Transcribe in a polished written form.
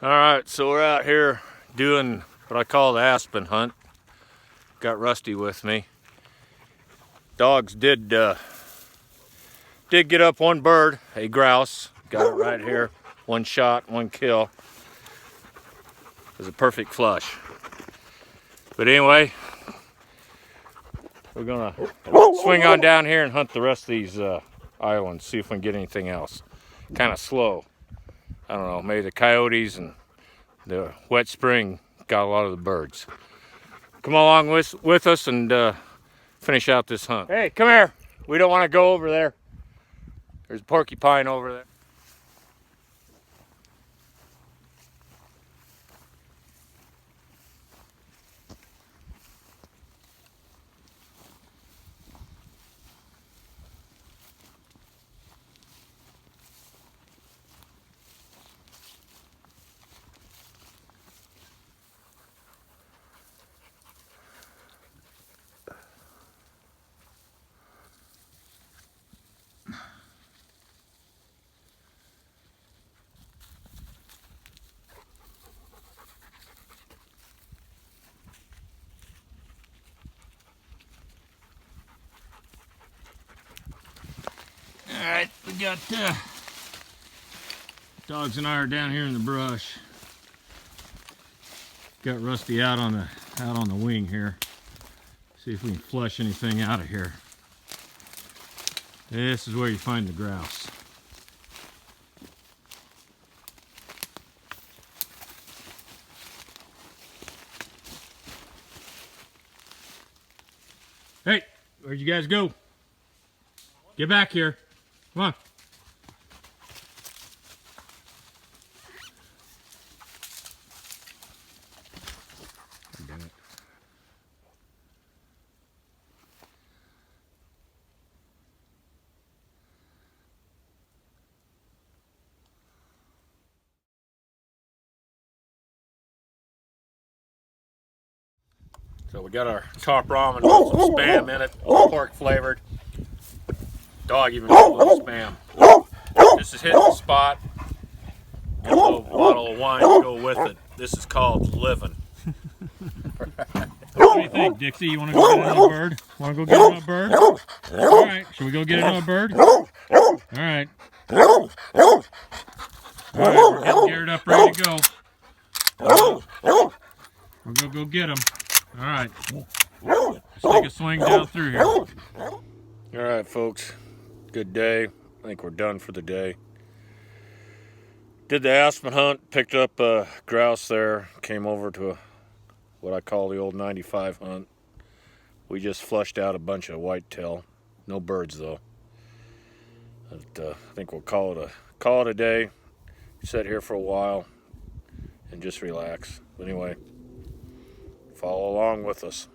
Alright, so we're out here doing what I call the Aspen Hunt. Got Rusty with me. Dogs did get up one bird, a grouse. Got it right here. One shot, one kill. It was a perfect flush. But anyway, we're gonna swing on down here and hunt the rest of these islands, see if we can get anything else. Kind of slow. I don't know, maybe the coyotes and the wet spring got a lot of the birds. Come along with us and finish out this hunt. Hey, come here. We don't want to go over there. There's a porcupine over there. All right, we got dogs and I are down here in the brush. Got Rusty out on the wing here. See if we can flush anything out of here. This is where you find the grouse. Hey, where'd you guys go? Get back here. Come on. Damn it. So we got our top ramen with some spam in it, pork flavored. Dog even got a little spam. This is hitting the spot. Get a little bottle of wine to go with it. This is called living. What do you think, Dixie? You want to go get another bird? Want to go get another bird? All right. Should we go get another bird? All right. All right. We're getting geared up, ready to go. We're gonna go get them. All right. Let's take a swing down through here. All right, folks. Good day. I think we're done for the day. Did the Aspen Hunt, picked up a grouse there, came over to what I call the old 95 hunt. We just flushed out a bunch of whitetail. No birds though. But, I think we'll call it a day. Sit here for a while and just relax. Anyway, follow along with us.